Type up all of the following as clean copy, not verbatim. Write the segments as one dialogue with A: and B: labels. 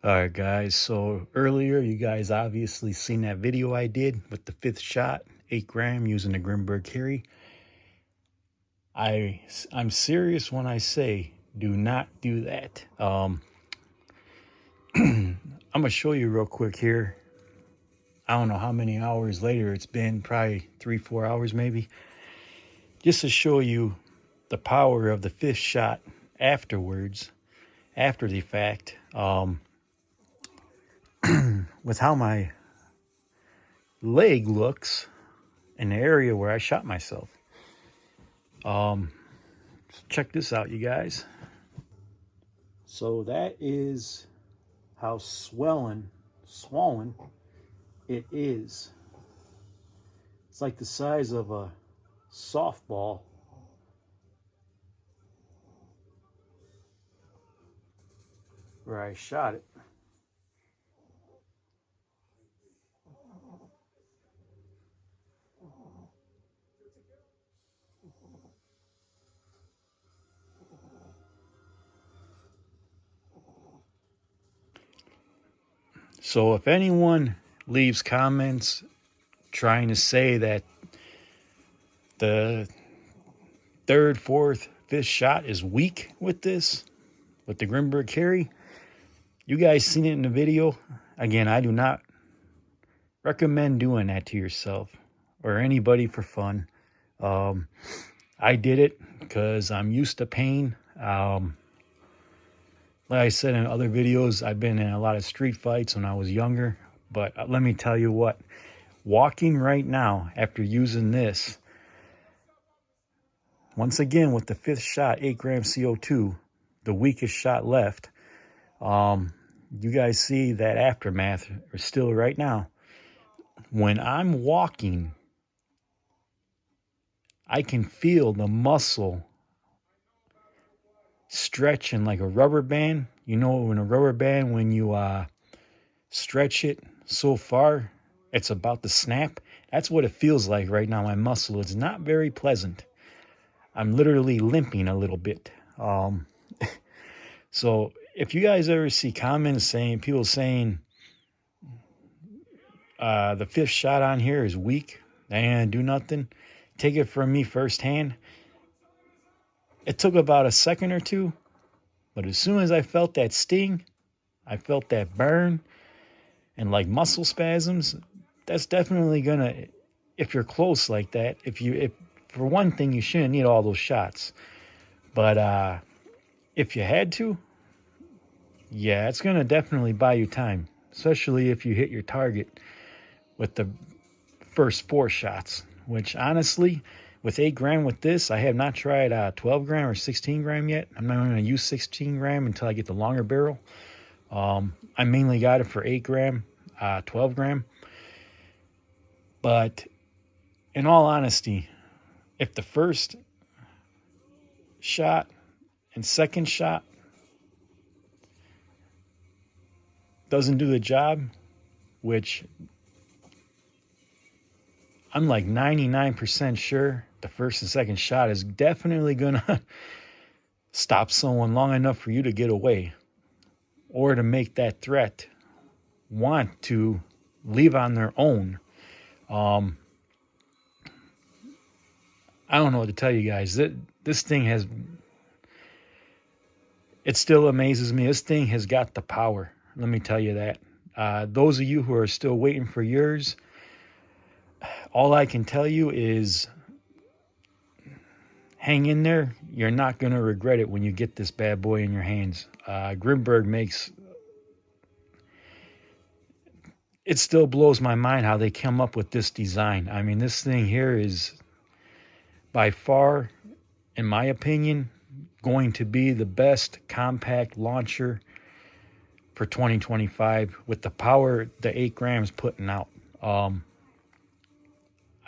A: All right, guys. So earlier, you guys obviously seen that video I did with the 5th shot, 8 gram using the Grimburg carry. I'm serious when I say do not do that. I'm gonna show you real quick here. I don't know how many hours later it's been, probably 3-4 hours maybe, just to show you the power of the 5th shot afterwards, after the fact, with how my leg looks in the area where I shot myself. Check this out, you guys. So that is how swollen it is. It's like the size of a softball. Where I shot it. So if anyone leaves comments trying to say that the 3rd, 4th, 5th shot is weak with this, with the Grimburg carry, you guys seen it in the video. Again, I do not recommend doing that to yourself or anybody for fun. I did it because I'm used to pain. Like I said in other videos, I've been in a lot of street fights when I was younger. But let me tell you what, walking right now after using this, once again with the 5th shot, 8 gram CO2, the weakest shot left, you guys see that aftermath still right now. When I'm walking, I can feel the muscle stretching like a rubber band. You know, in a rubber band, when you stretch it so far, it's about to snap. That's what it feels like right now. My muscle, it's not very pleasant. I'm literally limping a little bit. So if you guys ever see comments saying, people saying the 5th shot on here is weak, and do nothing, take it from me firsthand. It took about a second or two, but as soon as I felt that sting, I felt that burn and like muscle spasms, that's definitely gonna, if you're close like that, if for one thing, you shouldn't need all those shots. But if you had to, yeah, it's gonna definitely buy you time, especially if you hit your target with the first 4 shots, which honestly, with 8 gram with this, I have not tried 12 gram or 16 gram yet. I'm not going to use 16 gram until I get the longer barrel. I mainly got it for 8 gram, 12 gram. But in all honesty, if the first shot and second shot doesn't do the job, which I'm like 99% sure the first and second shot is definitely going to stop someone long enough for you to get away, or to make that threat want to leave on their own. I don't know what to tell you guys. This thing has, it still amazes me. This thing has got the power. Let me tell you that. Those of you who are still waiting for yours, all I can tell you is hang in there. You're not going to regret it when you get this bad boy in your hands. Grimburg makes, it still blows my mind how they come up with this design. I mean, this thing here is by far, in my opinion, going to be the best compact launcher for 2025 with the power the 8 grams putting out. I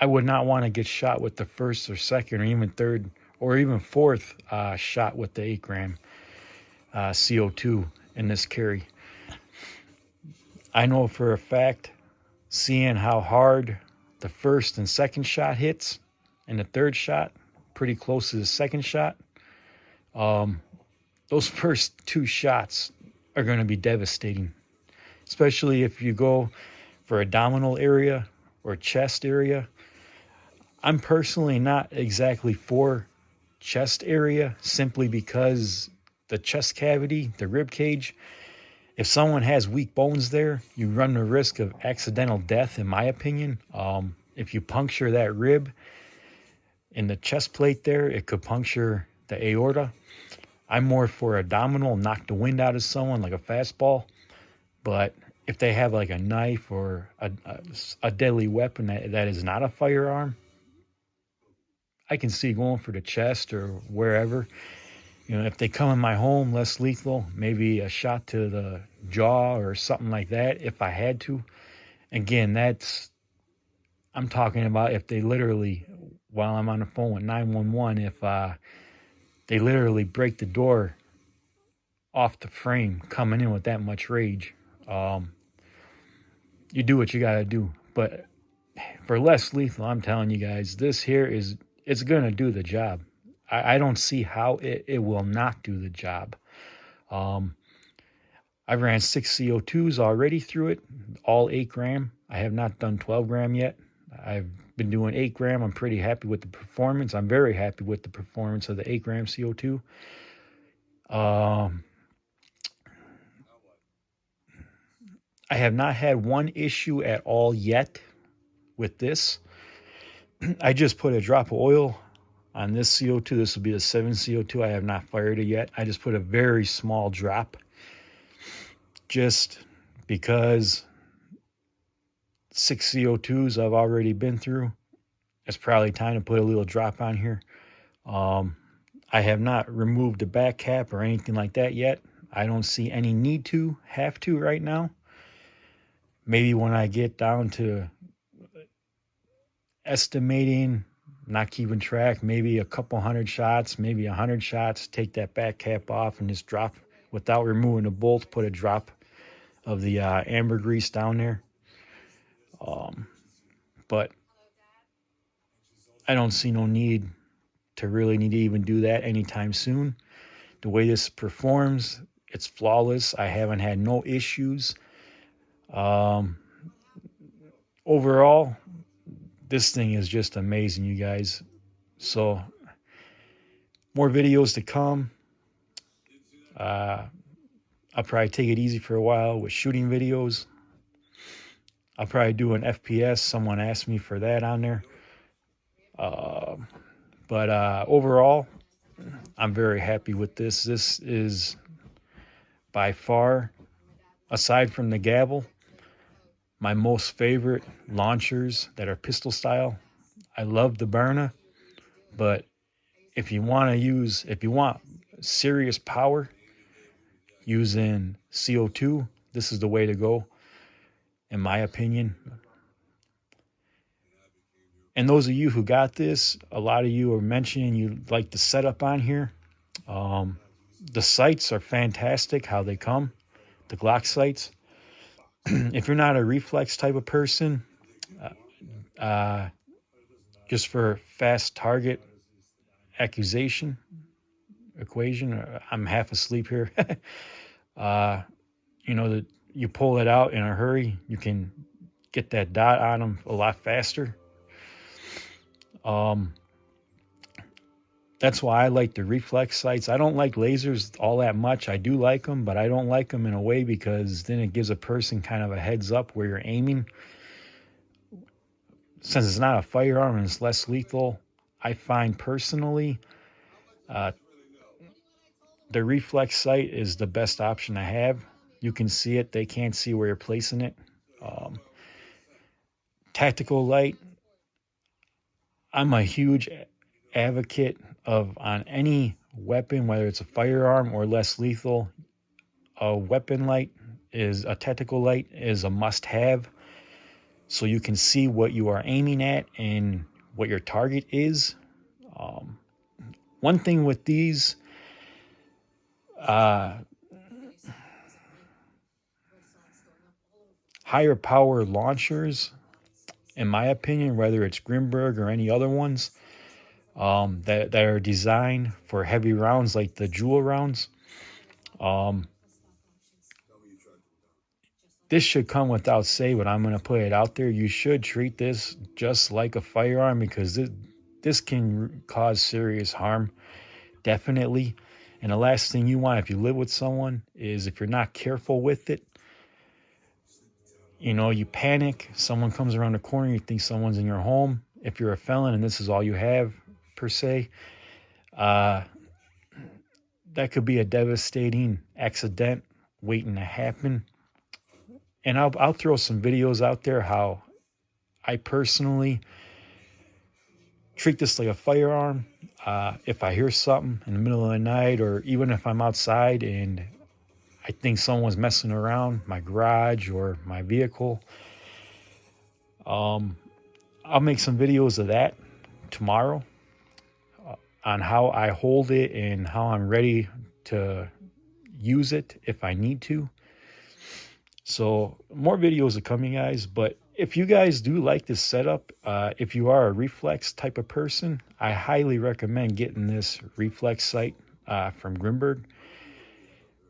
A: would not want to get shot with the first or second or even third or even fourth shot with the 8 gram CO2 in this carry. I know for a fact, seeing how hard the first and second shot hits and the third shot pretty close to the second shot, those first 2 shots are going to be devastating. especially if you go for abdominal area or chest area. I'm personally not exactly for chest area simply because the chest cavity, the rib cage, if someone has weak bones there, you run the risk of accidental death, in my opinion. If you puncture that rib in the chest plate there, it could puncture the aorta. I'm more for abdominal, knock the wind out of someone like a fastball. But if they have like a knife or a deadly weapon that is not a firearm, I can see going for the chest or wherever. You know, if they come in my home, less lethal, maybe a shot to the jaw or something like that if I had to. Again, I'm talking about if they literally, while I'm on the phone with 911, if they literally break the door off the frame coming in with that much rage, you do what you got to do. But for less lethal, I'm telling you guys, this here it's going to do the job. I don't see how it will not do the job. I ran 6 CO2s already through it, all 8 gram. I have not done 12 gram yet. I've been doing 8 gram. I'm pretty happy with the performance. I'm very happy with the performance of the 8 gram CO2. I have not had one issue at all yet with this. I just put a drop of oil on this CO2. This will be the 7 CO2. I have not fired it yet. I just put a very small drop just because 6 CO2s I've already been through. It's probably time to put a little drop on here. I have not removed the back cap or anything like that yet. I don't see any need to, have to right now. Maybe when I get down to estimating, not keeping track, maybe a couple hundred shots, maybe 100 shots, take that back cap off and just drop without removing the bolt, put a drop of the ambergris down there. But I don't see no need to really need to even do that anytime soon. The way this performs, it's flawless. I haven't had no issues. Overall, this thing is just amazing, you guys. So, more videos to come. I'll probably take it easy for a while with shooting videos. I'll probably do an FPS. Someone asked me for that on there. But overall, I'm very happy with this. This is by far, aside from the gavel, my most favorite launchers that are pistol style. I love the Berna, but if you want serious power using CO2, this is the way to go, in my opinion. And those of you who got this, a lot of you are mentioning you like the setup on here. The sights are fantastic, how they come, the Glock sights. If you're not a reflex type of person, just for fast target equation, I'm half asleep here. You know, that you pull it out in a hurry, you can get that dot on them a lot faster. That's why I like the reflex sights. I don't like lasers all that much. I do like them, but I don't like them in a way because then it gives a person kind of a heads up where you're aiming. Since it's not a firearm and it's less lethal, I find personally the reflex sight is the best option I have. You can see it. They can't see where you're placing it. Tactical light, I'm a huge advocate of on any weapon, whether it's a firearm or less lethal, a tactical light is a must-have, so you can see what you are aiming at and what your target is. One thing with these, higher power launchers, in my opinion, whether it's Grimburg or any other ones, that are designed for heavy rounds like the jewel rounds, this should come without say, but I'm going to put it out there. You should treat this just like a firearm, because this can cause serious harm, definitely. And the last thing you want if you live with someone is, if you're not careful with it, you know, you panic, someone comes around the corner, you think someone's in your home. If you're a felon and this is all you have, per se, that could be a devastating accident waiting to happen. And I'll throw some videos out there how I personally treat this like a firearm. If I hear something in the middle of the night, or even if I'm outside and I think someone's messing around my garage or my vehicle, I'll make some videos of that tomorrow on how I hold it and how I'm ready to use it if I need to. So more videos are coming, guys. But if you guys do like this setup, if you are a Reflex type of person, I highly recommend getting this Reflex sight from Grimburg,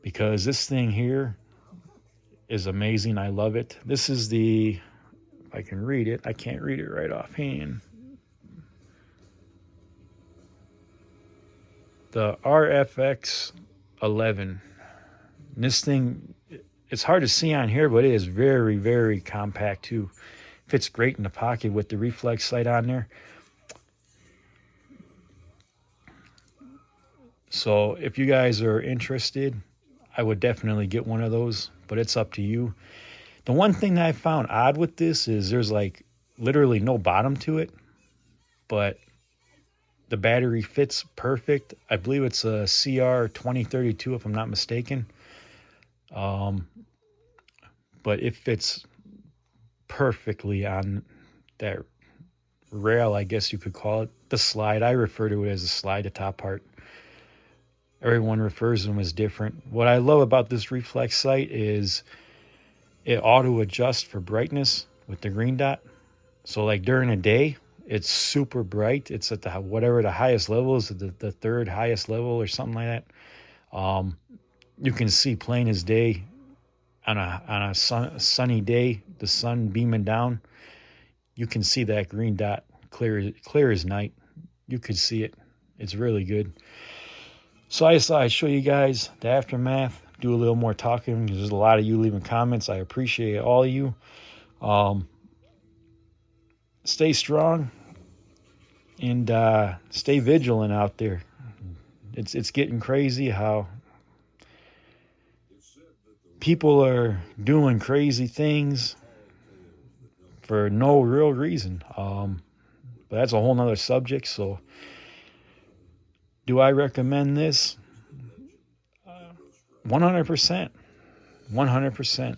A: because this thing here is amazing. I love it. This is the, if I can read it, I can't read it right offhand. The RFX 11. And this thing, it's hard to see on here, but it is very, very compact too. Fits great in the pocket with the Reflex sight on there. So if you guys are interested, I would definitely get one of those, but it's up to you. The one thing that I found odd with this is there's like literally no bottom to it, but the battery fits perfect. I believe it's a CR 2032 if I'm not mistaken. But it fits perfectly on that rail, I guess you could call it. The slide, I refer to it as a slide, the top part. Everyone refers to them as different. What I love about this Reflex sight is it auto adjusts for brightness with the green dot. So like during the day, it's super bright. It's at the whatever the highest level is, the third highest level or something like that. You can see plain as day on a sunny day, the sun beaming down. You can see that green dot clear as night. You could see it. It's really good. So I thought I'd show you guys the aftermath, do a little more talking. There's a lot of you leaving comments. I appreciate all of you. Stay strong and stay vigilant out there. It's getting crazy how people are doing crazy things for no real reason. But that's a whole nother subject. So do I recommend this? 100%. 100%.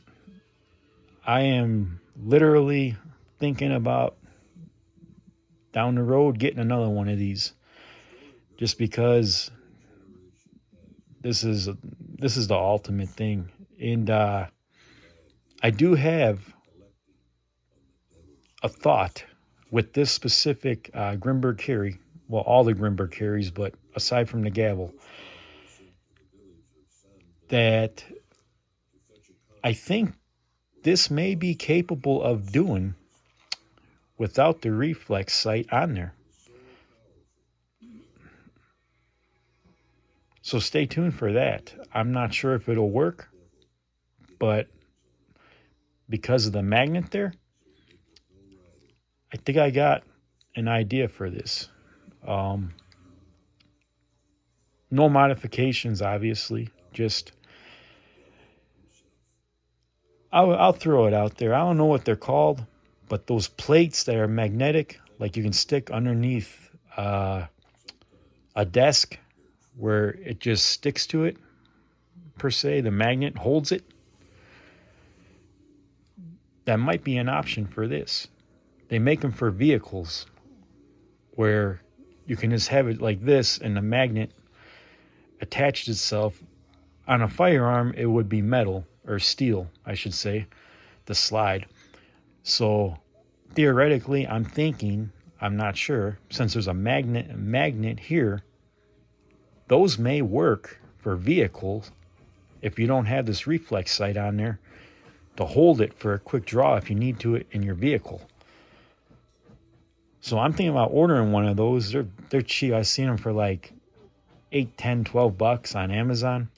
A: I am literally thinking about down the road getting another one of these, just because this is the ultimate thing. And I do have a thought with this specific Grimburg carry. Well, all the Grimburg carries, but aside from the gavel, that I think this may be capable of doing without the Reflex sight on there. So stay tuned for that. I'm not sure if it'll work, but because of the magnet there, I think I got an idea for this. No modifications, obviously. Just I'll throw it out there. I don't know what they're called, but those plates that are magnetic, like you can stick underneath a desk where it just sticks to it, per se, the magnet holds it. That might be an option for this. They make them for vehicles where you can just have it like this and the magnet attached itself. On a firearm, it would be metal or steel, I should say, the slide. So theoretically, I'm thinking, I'm not sure, since there's a magnet here, those may work for vehicles if you don't have this Reflex sight on there. to hold it for a quick draw if you need to it in your vehicle. So I'm thinking about ordering one of those. They're cheap. I've seen them for like 8, 10, 12 bucks on Amazon.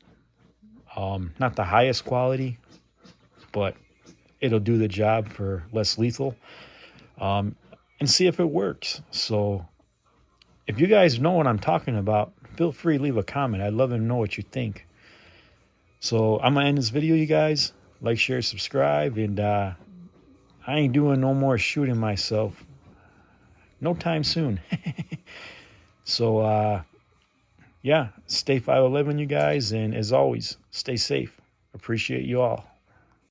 A: Not the highest quality, but it'll do the job for less lethal. And see if it works. So if you guys know what I'm talking about, feel free to leave a comment. I'd love to know what you think. So I'm going to end this video, you guys. Like, share, subscribe. And I ain't doing no more shooting myself. No time soon. So, yeah, stay 5'11", you guys. And as always, stay safe. Appreciate you all.